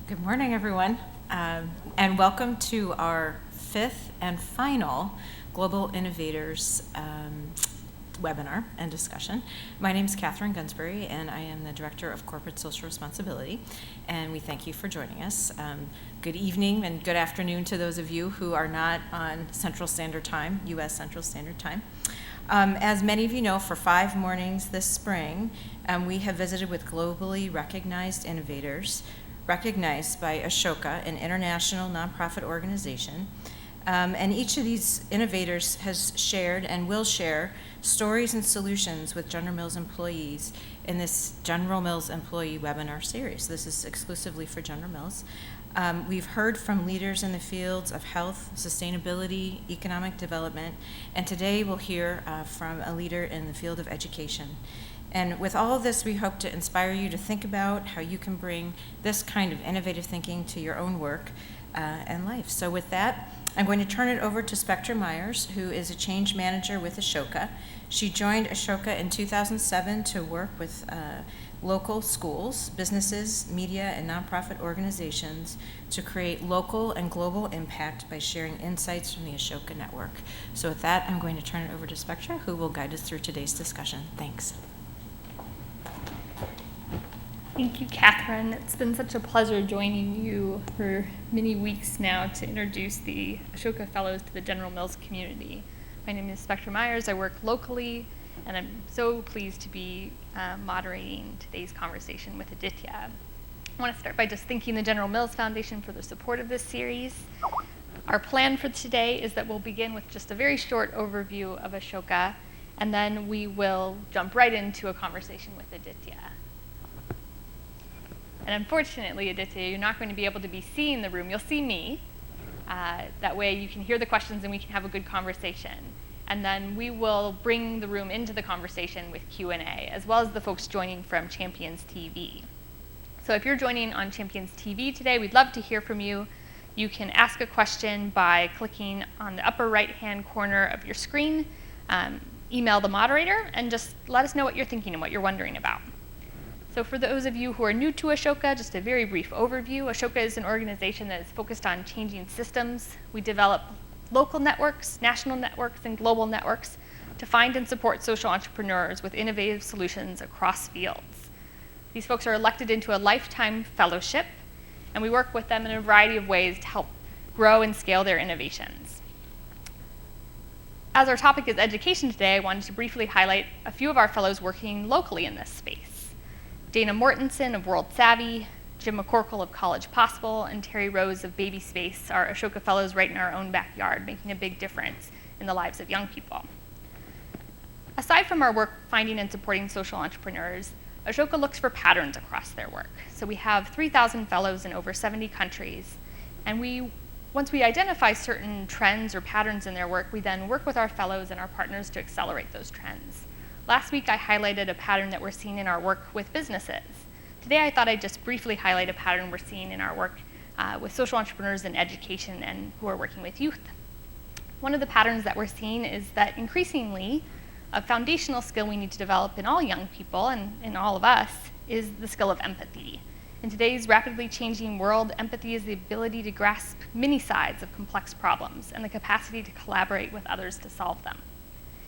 Good morning, everyone, and welcome to our fifth and final Global Innovators webinar and discussion. My name is Catherine Gunsbury, and I am the Director of Corporate Social Responsibility, and we thank you for joining us. Good evening and good afternoon to those of you who are not on Central Standard Time, U.S. Central Standard Time. As many of you know, for 5 mornings this spring, we have visited with globally recognized innovators recognized by Ashoka, an international nonprofit organization. And each of these innovators has shared and will share stories and solutions with General Mills employees in this General Mills employee webinar series. This is exclusively for General Mills. We've heard from leaders in the fields of health, sustainability, economic development, and today we'll hear from a leader in the field of education. And with all of this, we hope to inspire you to think about how you can bring this kind of innovative thinking to your own work and life. So with that, I'm going to turn it over to Spectra Myers, who is a change manager with Ashoka. She joined Ashoka in 2007 to work with local schools, businesses, media, and nonprofit organizations to create local and global impact by sharing insights from the Ashoka network. So with that, I'm going to turn it over to Spectra, who will guide us through today's discussion. Thanks. Thank you, Catherine. It's been such a pleasure joining you for many weeks now to introduce the Ashoka Fellows to the General Mills community. My name is Spectra Myers. I work locally, and I'm so pleased to be moderating today's conversation with Aditya. I want to start by just thanking the General Mills Foundation for the support of this series. Our plan for today is that we'll begin with just a very short overview of Ashoka, and then we will jump right into a conversation with Aditya. And unfortunately, Aditya, you're not going to be able to be seeing the room. You'll see me. That way you can hear the questions and we can have a good conversation. And then we will bring the room into the conversation with Q&A, as well as the folks joining from Champions TV. So if you're joining on Champions TV today, we'd love to hear from you. You can ask a question by clicking on the upper right-hand corner of your screen, email the moderator, and just let us know what you're thinking and what you're wondering about. So for those of you who are new to Ashoka, just a very brief overview. Ashoka is an organization that is focused on changing systems. We develop local networks, national networks, and global networks to find and support social entrepreneurs with innovative solutions across fields. These folks are elected into a lifetime fellowship, and we work with them in a variety of ways to help grow and scale their innovations. As our topic is education today, I wanted to briefly highlight a few of our fellows working locally in this space. Dana Mortensen of World Savvy, Jim McCorkle of College Possible, and Terry Rose of Baby Space are Ashoka Fellows right in our own backyard, making a big difference in the lives of young people. Aside from our work finding and supporting social entrepreneurs, Ashoka looks for patterns across their work. So we have 3,000 fellows in over 70 countries, and once we identify certain trends or patterns in their work, we then work with our fellows and our partners to accelerate those trends. Last week, I highlighted a pattern that we're seeing in our work with businesses. Today, I thought I'd just briefly highlight a pattern we're seeing in our work with social entrepreneurs in education and who are working with youth. One of the patterns that we're seeing is that increasingly, a foundational skill we need to develop in all young people and in all of us is the skill of empathy. In today's rapidly changing world, empathy is the ability to grasp many sides of complex problems and the capacity to collaborate with others to solve them.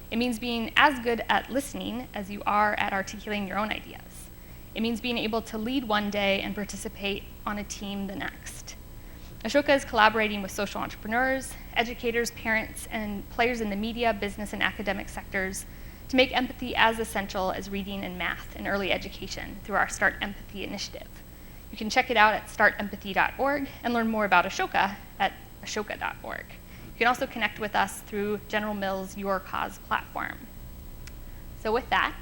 It means being as good at listening as you are at articulating your own ideas. It means being able to lead one day and participate on a team the next. Ashoka is collaborating with social entrepreneurs, educators, parents, and players in the media, business, and academic sectors to make empathy as essential as reading and math in early education through our Start Empathy initiative. You can check it out at startempathy.org and learn more about Ashoka at ashoka.org. You can also connect with us through General Mills' Your Cause platform. So with that,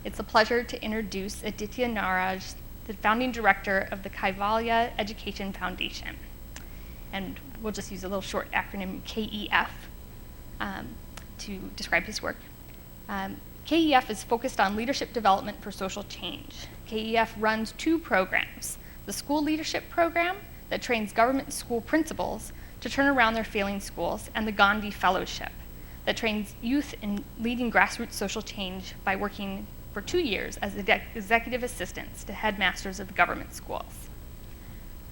it's a pleasure to introduce Aditya Natraj, the founding director of the Kaivalya Education Foundation. And we'll just use a little short acronym, KEF, to describe his work. KEF is focused on leadership development for social change. KEF runs 2 programs, the School Leadership Program that trains government school principals to turn around their failing schools, and the Gandhi Fellowship that trains youth in leading grassroots social change by working for 2 years as executive assistants to headmasters of government schools.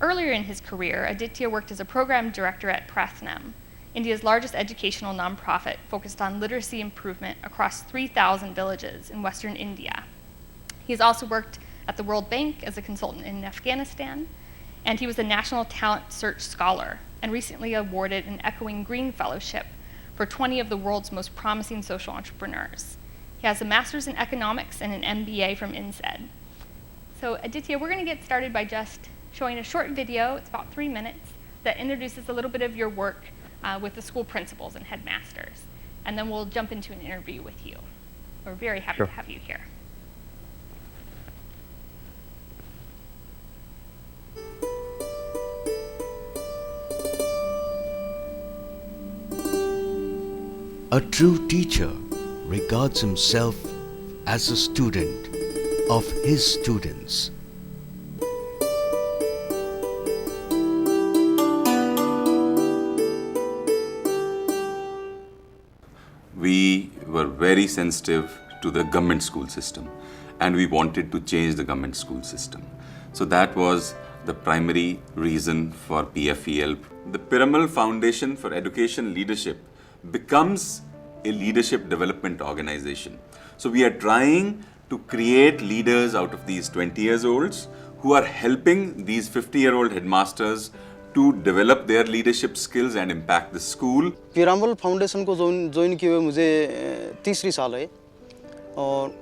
Earlier in his career, Aditya worked as a program director at Prathnam, India's largest educational nonprofit focused on literacy improvement across 3,000 villages in Western India. He has also worked at the World Bank as a consultant in Afghanistan, and he was a National Talent Search Scholar and recently awarded an Echoing Green Fellowship for 20 of the world's most promising social entrepreneurs. He has a master's in economics and an MBA from INSEAD. So Aditya, we're going to get started by just showing a short video, it's about 3 minutes, that introduces a little bit of your work with the school principals and headmasters. And then we'll jump into an interview with you. We're very happy to have you here. A true teacher regards himself as a student of his students. We were very sensitive to the government school system and we wanted to change the government school system. So that was the primary reason for PFEL. The Permal Foundation for Education Leadership becomes a leadership development organization. So we are trying to create leaders out of these 20 years olds who are helping these 50-year-old headmasters to develop their leadership skills and impact the school. Piramal foundation को join किए हुए मुझे तीसरी साल है और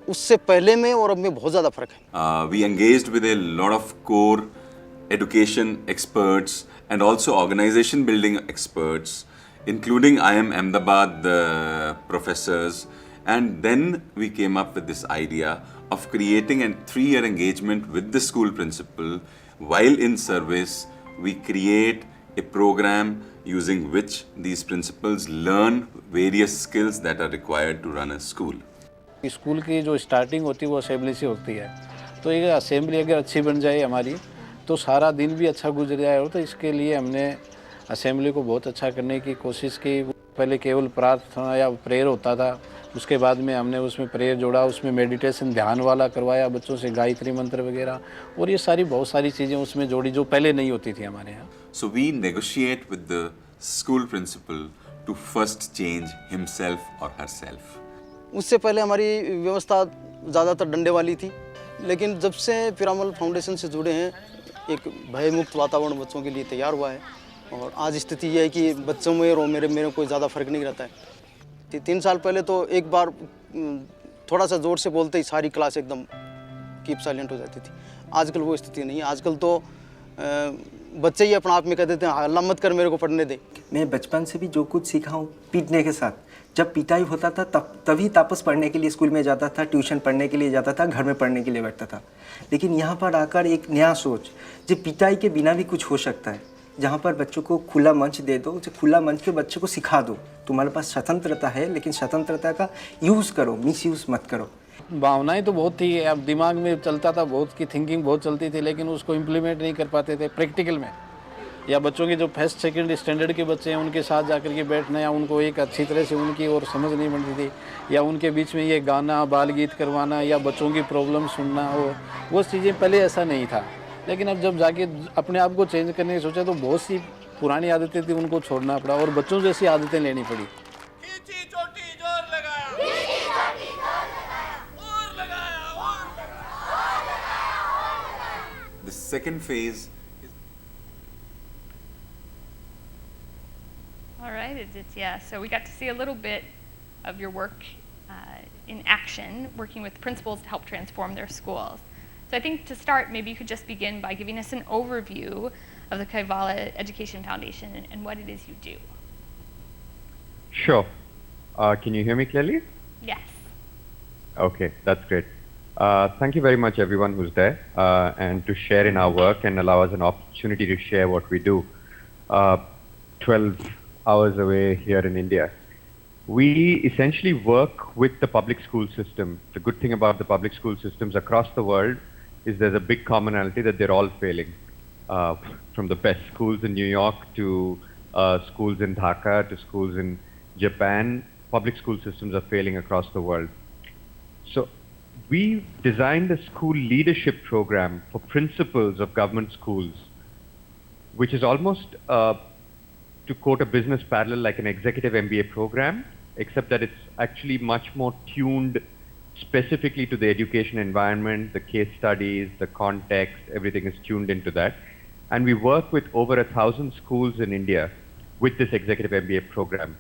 उससे पहले में और अब में बहुत ज़्यादा फर्क है. We engaged with a lot of core education experts and also organization building experts, including IIM Ahmedabad professors, and then we came up with this idea of creating a 3-year engagement with the school principal. While in service, we create a program using which these principals learn various skills that are required to run a school. School की जो starting होती है वो assembly से होती है, तो एक असेंबली अगर अच्छी बन जाए हमारी तो सारा दिन भी अच्छा गुजर जाए. और तो इसके लिए हमने असेंबली को बहुत अच्छा करने की कोशिश की. पहले केवल प्रार्थना या प्रेयर होता था, उसके बाद में हमने उसमें प्रेयर जोड़ा, उसमें मेडिटेशन ध्यान वाला करवाया बच्चों से, गायत्री मंत्र वगैरह, और ये सारी बहुत सारी चीज़ें उसमें जोड़ी जो पहले नहीं होती थी हमारे यहाँ. So we negotiate with the school principal to first change himself or herself. उससे पहले हमारी व्यवस्था ज़्यादातर डंडे वाली थी, लेकिन जब से पिरामल फाउंडेशन से जुड़े हैं एक भयमुक्त वातावरण बच्चों के लिए तैयार हुआ है. और आज स्थिति यह है कि बच्चों में और मेरे कोई ज़्यादा फर्क नहीं रहता है. 3 साल पहले तो एक बार थोड़ा सा ज़ोर से बोलते ही सारी क्लास एकदम कीप साइलेंट हो जाती थी. आजकल वो स्थिति नहीं है. आजकल तो बच्चे ही अपना आप में कह देते हैं हल्ला मत कर, मेरे को पढ़ने दे. मैं बचपन से भी जो कुछ सीखा हूँ पीटने के साथ. जब पिटाई होता था तभी तापस पढ़ने के लिए स्कूल में जाता था, ट्यूशन पढ़ने के लिए जाता था, घर में पढ़ने के लिए बैठता था. लेकिन यहाँ पर आकर एक नया सोच, जो पिटाई के बिना भी कुछ हो सकता है, जहाँ पर बच्चों को खुला मंच दे दो, जो खुला मंच पे बच्चों को सिखा दो तुम्हारे पास स्वतंत्रता है, लेकिन स्वतंत्रता का यूज़ करो, मिस यूज़ मत करो. भावनाएं तो बहुत थी, अब दिमाग में चलता था बहुत की थिंकिंग बहुत चलती थी, लेकिन उसको इम्प्लीमेंट नहीं कर पाते थे प्रैक्टिकल में. या बच्चों के जो फर्स्ट सेकंड स्टैंडर्ड के बच्चे हैं उनके साथ जाकर के बैठना या उनको एक अच्छी तरह से उनकी और समझ नहीं बनती थी, या उनके बीच में ये गाना बाल गीत करवाना या बच्चों की प्रॉब्लम सुनना, वो चीज़ें पहले ऐसा नहीं था. लेकिन अब जब जाके अपने आप को चेंज करने की सोचा तो बहुत सी पुरानी आदतें थी उनको छोड़ना पड़ा और बच्चों जैसी आदतें लेनी पड़ी. The second phase. All right, Aditya. So we got to see a little bit of your work in action, working with principals to help transform their schools. So I think to start, maybe you could just begin by giving us an overview of the Kaivalya Education Foundation and what it is you do. Sure. Can you hear me clearly? Yes. Okay, that's great. Thank you very much everyone who's there and to share in our work and allow us an opportunity to share what we do. 12 hours away here in India. We essentially work with the public school system. The good thing about the public school systems across the world is there's a big commonality that they're all failing. From the best schools in New York to schools in Dhaka to schools in Japan, public school systems are failing across the world. So we designed a school leadership program for principals of government schools which is almost, to quote a business parallel, like an executive MBA program, except that it's actually much more tuned specifically to the education environment, the case studies, the context, everything is tuned into that. And we work with over 1,000 schools in India with this executive MBA program.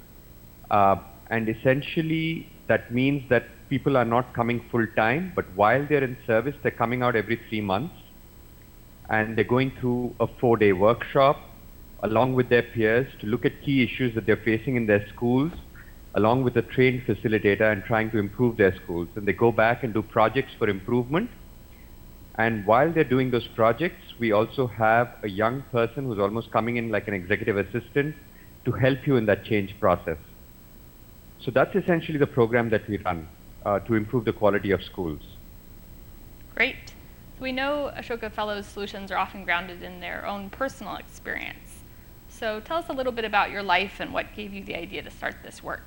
And essentially, that means that people are not coming full time, but while they're in service, they're coming out every 3 months. And they're going through a 4-day workshop along with their peers to look at key issues that they're facing in their schools, along with a trained facilitator, and trying to improve their schools. And they go back and do projects for improvement. And while they're doing those projects, we also have a young person who's almost coming in like an executive assistant to help you in that change process. So that's essentially the program that we run to improve the quality of schools. Great. So we know Ashoka Fellows solutions are often grounded in their own personal experience. So tell us a little bit about your life and what gave you the idea to start this work.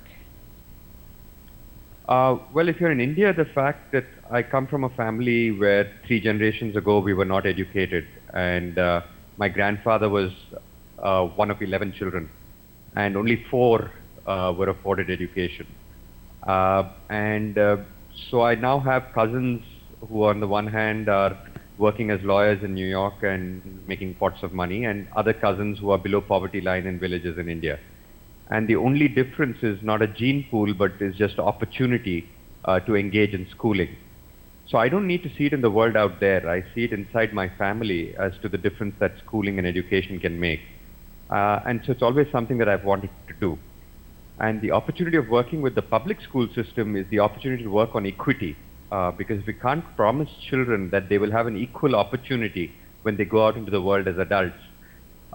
Well, if you're in India, the fact that I come from a family where 3 generations ago we were not educated, and my grandfather was one of 11 children, and only 4 were afforded education. So I now have cousins who on the one hand are working as lawyers in New York and making pots of money, and other cousins who are below poverty line in villages in India. And the only difference is not a gene pool, but is just opportunity to engage in schooling. So I don't need to see it in the world out there. I see it inside my family as to the difference that schooling and education can make. And so it's always something that I've wanted to do. And the opportunity of working with the public school system is the opportunity to work on equity, because we can't promise children that they will have an equal opportunity when they go out into the world as adults.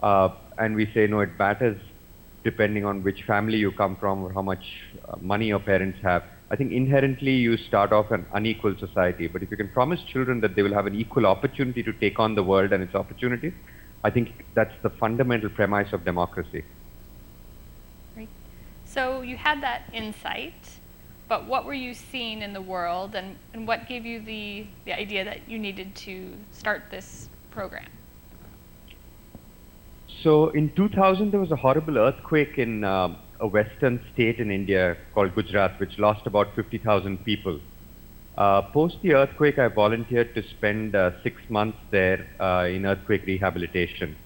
And we say, no, it matters depending on which family you come from or how much money your parents have. I think inherently you start off an unequal society, but if you can promise children that they will have an equal opportunity to take on the world and its opportunities, I think that's the fundamental premise of democracy. Great. So you had that insight, but what were you seeing in the world, and what gave you the idea that you needed to start this program? So in 2000, there was a horrible earthquake in a western state in India called Gujarat, which lost about 50,000 people. Post the earthquake, I volunteered to spend 6 months there in earthquake rehabilitation.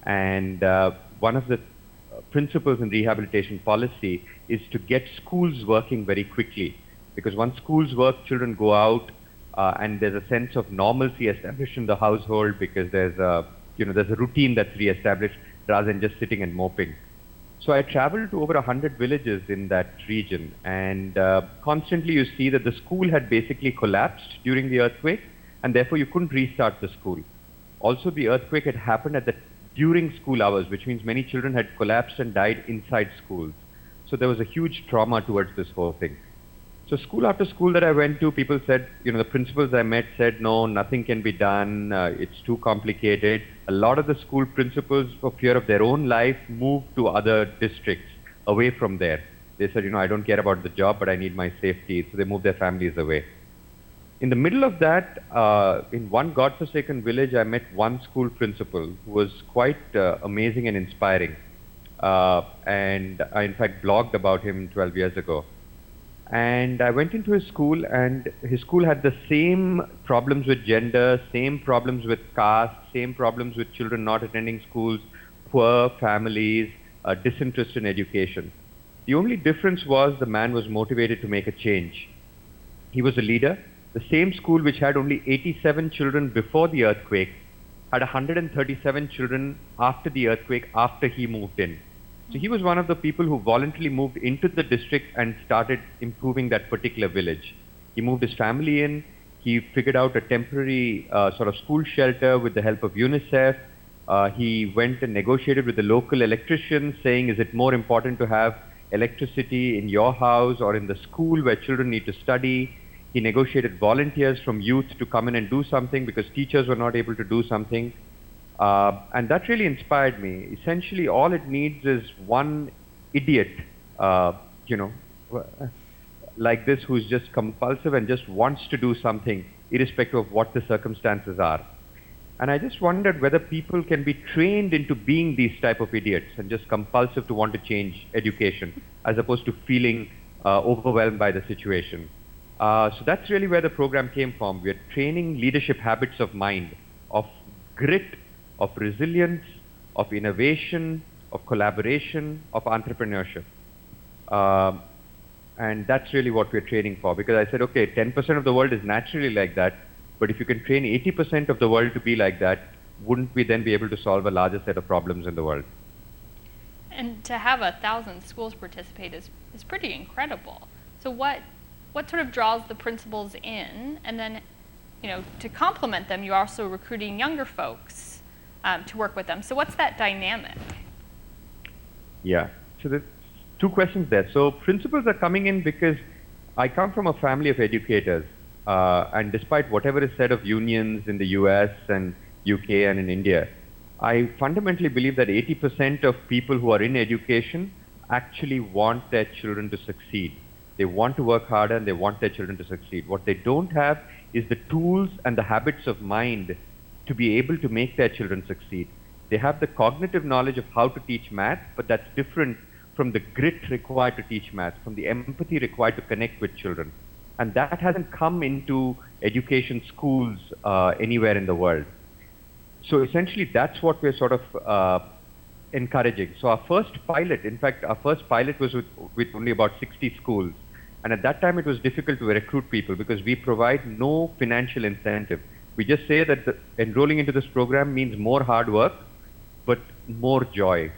And one of the principles in rehabilitation policy is to get schools working very quickly. Because once schools work, children go out and there's a sense of normalcy established in the household, because there's a routine that's re-established rather than just sitting and moping. So I traveled to over 100 villages in that region, and constantly you see that the school had basically collapsed during the earthquake, and therefore you couldn't restart the school. Also, the earthquake had happened during school hours, which means many children had collapsed and died inside schools. So there was a huge trauma towards this whole thing. So school after school that I went to, people said, the principals I met said, no, nothing can be done, it's too complicated. A lot of the school principals, for fear of their own life, moved to other districts away from there. They said, I don't care about the job, but I need my safety, so they moved their families away. In the middle of that, in one godforsaken village, I met one school principal who was quite amazing and inspiring. And I, in fact, blogged about him 12 years ago. And I went into his school, and his school had the same problems with gender, same problems with caste, same problems with children not attending schools, poor families, disinterest in education. The only difference was the man was motivated to make a change. He was a leader. The same school, which had only 87 children before the earthquake, had 137 children after the earthquake, after he moved in. So he was one of the people who voluntarily moved into the district and started improving that particular village. He moved his family in. He figured out a temporary sort of school shelter with the help of UNICEF. He went and negotiated with the local electrician, saying, is it more important to have electricity in your house or in the school where children need to study? He negotiated volunteers from youth to come in and do something because teachers were not able to do something. And that really inspired me. Essentially, all it needs is one idiot, like this, who's just compulsive and just wants to do something, irrespective of what the circumstances are. And I just wondered whether people can be trained into being these type of idiots and just compulsive to want to change education as opposed to feeling overwhelmed by the situation. So that's really where the program came from. We're training leadership habits of mind, of grit, of resilience, of innovation, of collaboration, of entrepreneurship. And that's really what we're training for, because I said, okay, 10% of the world is naturally like that, but if you can train 80% of the world to be like that, wouldn't we then be able to solve a larger set of problems in the world? And to have 1,000 schools participate is pretty incredible. So what sort of draws the principals in? And then, to complement them, you're also recruiting younger folks to work with them. So what's that dynamic? Yeah, so there's two questions there. So principals are coming in because I come from a family of educators. And despite whatever is said of unions in the US and UK and in India, I fundamentally believe that 80% of people who are in education actually want their children to succeed. They want to work harder and they want their children to succeed. What they don't have is the tools and the habits of mind to be able to make their children succeed. They have the cognitive knowledge of how to teach math, but that's different from the grit required to teach math, from the empathy required to connect with children. And that hasn't come into education schools anywhere in the world. So essentially, that's what we're sort of encouraging. So our first pilot, in fact, our first pilot was with only about 60 schools. And at that time, it was difficult to recruit people because we provide no financial incentive. We just say that enrolling into this program means more hard work, but more joy.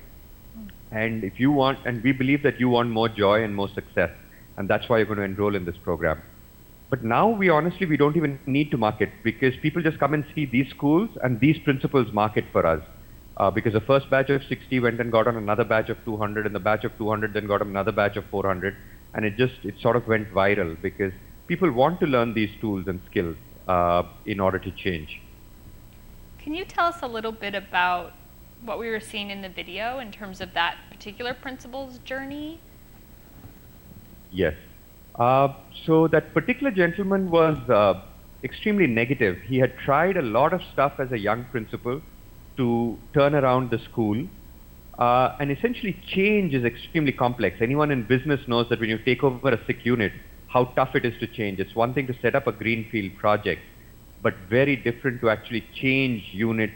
And if you want, and we believe that you want more joy and more success, and that's why you're going to enroll in this program. But now we don't even need to market, because people just come and see these schools and these principals market for us. Because the first batch of 60 went and got on another batch of 200, and the batch of 200 then got on another batch of 400, and it sort of went viral because people want to learn these tools and skills in order to change. Can you tell us a little bit about what we were seeing in the video in terms of that particular principal's journey? Yes. So that particular gentleman was extremely negative. He had tried a lot of stuff as a young principal to turn around the school. And essentially change is extremely complex. Anyone in business knows that when you take over a sick unit, how tough it is to change. It's one thing to set up a greenfield project, but very different to actually change unit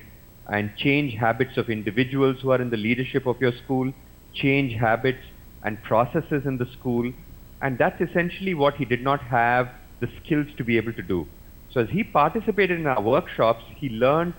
and change habits of individuals who are in the leadership of your school, change habits and processes in the school. And that's essentially what he did not have the skills to be able to do. So as he participated in our workshops, he learned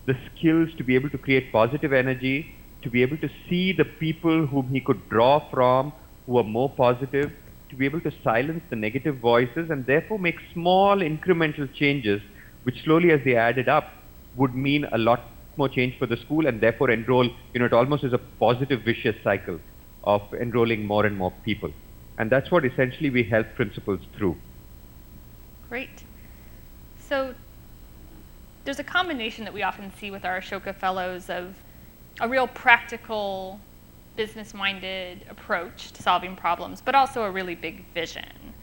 the skills to be able to create positive energy, to be able to see the people whom he could draw from who are more positive, to be able to silence the negative voices and therefore make small incremental changes, which slowly as they added up would mean a lot more change for the school and therefore enroll, it almost is a positive vicious cycle of enrolling more and more people. And that's what essentially we help principals through. Great. So there's a combination that we often see with our Ashoka Fellows of a real practical, business-minded approach to solving problems, but also a really big vision.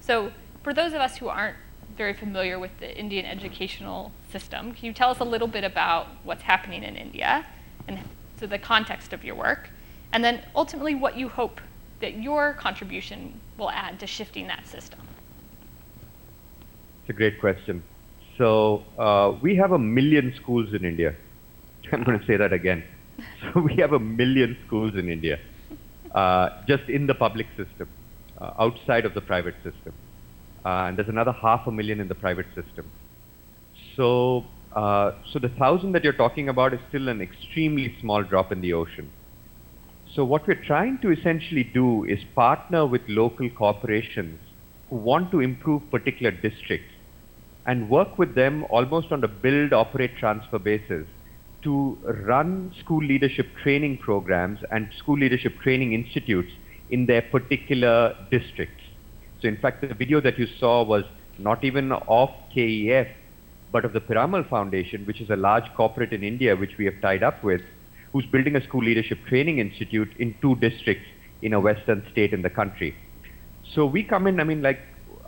So for those of us who aren't very familiar with the Indian educational system, can you tell us a little bit about what's happening in India, and so the context of your work, and then ultimately what you hope that your contribution will add to shifting that system? It's a great question. So we have 1 million schools in India. I'm going to say that again. So we have 1 million schools in India, just in the public system, outside of the private system. And there's another 500,000 in the private system. So the 1,000 that you're talking about is still an extremely small drop in the ocean. So what we're trying to essentially do is partner with local corporations who want to improve particular districts and work with them almost on a build, operate, transfer basis to run school leadership training programs and school leadership training institutes in their particular districts. So in fact, the video that you saw was not even of KEF, but of the Permal Foundation, which is a large corporate in India, which we have tied up with, who's building a school leadership training institute in 2 districts in a western state in the country. So we come in,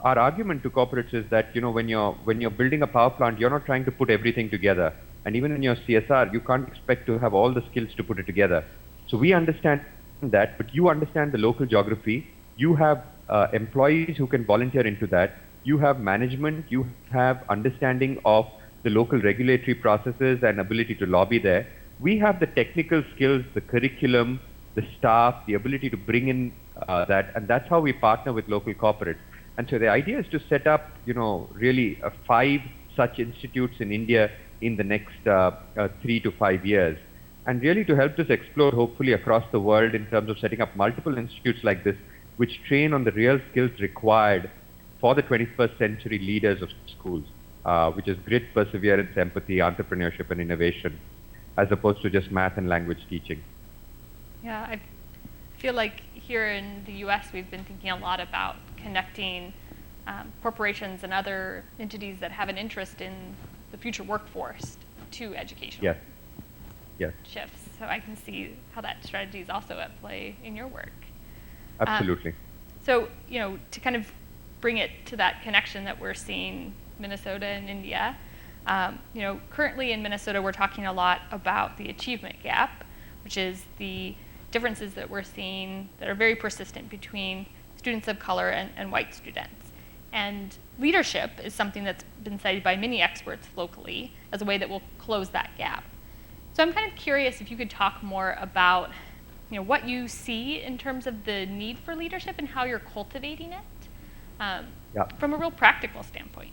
our argument to corporates is that, when you're building a power plant, you're not trying to put everything together. And even in your CSR, you can't expect to have all the skills to put it together. So we understand that, but you understand the local geography. You have employees who can volunteer into that. You have management. You have understanding of the local regulatory processes and ability to lobby there. We have the technical skills, the curriculum, the staff, the ability to bring in that, and that's how we partner with local corporates. And so the idea is to set up, really 5 such institutes in India in the next 3 to 5 years, and really to help us explore hopefully across the world in terms of setting up multiple institutes like this, which train on the real skills required for the 21st century leaders of schools, which is grit, perseverance, empathy, entrepreneurship, and innovation, as opposed to just math and language teaching. Yeah, I feel like here in the US, we've been thinking a lot about connecting corporations and other entities that have an interest in the future workforce to educational Yes. Yes. shifts. So I can see how that strategy is also at play in your work. Absolutely. So, to kind of bring it to that connection that we're seeing Minnesota and India, currently in Minnesota, we're talking a lot about the achievement gap, which is the differences that we're seeing that are very persistent between students of color and white students. And leadership is something that's been cited by many experts locally as a way that will close that gap. So I'm kind of curious if you could talk more about what you see in terms of the need for leadership and how you're cultivating it from a real practical standpoint.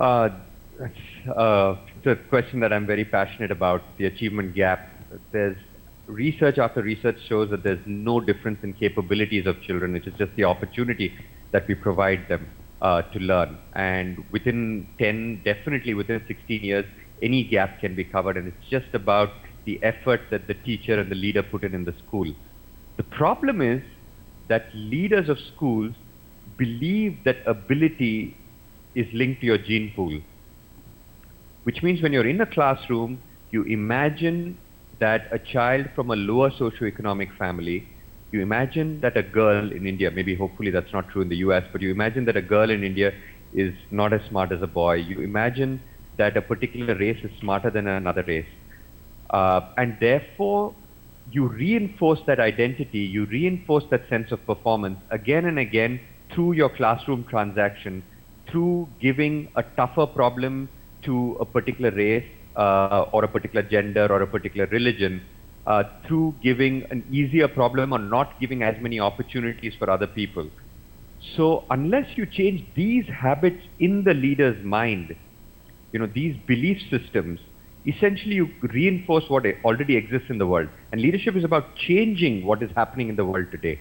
It's a question that I'm very passionate about, the achievement gap. There's research after research shows that there's no difference in capabilities of children. It is just the opportunity that we provide them to learn. And within 10, definitely within 16 years, any gap can be covered. And it's just about the effort that the teacher and the leader put in the school. The problem is that leaders of schools believe that ability is linked to your gene pool, which means when you're in a classroom, you imagine that a child from a lower socioeconomic family, you imagine that a girl in India, maybe hopefully that's not true in the US, but you imagine that a girl in India is not as smart as a boy. You imagine that a particular race is smarter than another race. And therefore, you reinforce that identity, you reinforce that sense of performance again and again through your classroom transaction, through giving a tougher problem to a particular race or a particular gender or a particular religion, through giving an easier problem or not giving as many opportunities for other people. So unless you change these habits in the leader's mind, these belief systems, essentially you reinforce what already exists in the world. And leadership is about changing what is happening in the world today.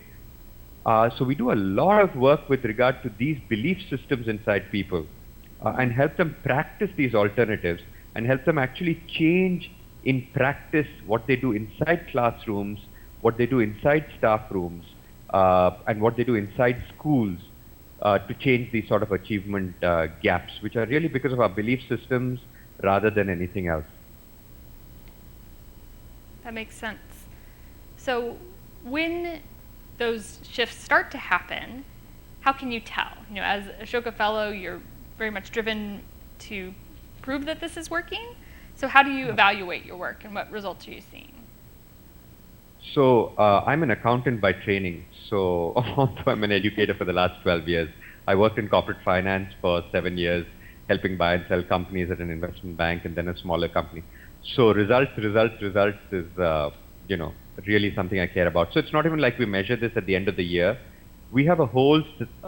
So we do a lot of work with regard to these belief systems inside people and help them practice these alternatives and help them actually change in practice what they do inside classrooms, what they do inside staff rooms, and what they do inside schools to change these sort of achievement gaps, which are really because of our belief systems rather than anything else. That makes sense. So when those shifts start to happen, how can you tell? As Ashoka Fellow, you're very much driven to prove that this is working. So how do you evaluate your work and what results are you seeing? So I'm an accountant by training. So also I'm an educator for the last 12 years. I worked in corporate finance for 7 years, helping buy and sell companies at an investment bank and then a smaller company. So results is, really something I care about. So it's not even like we measure this at the end of the year. We have a whole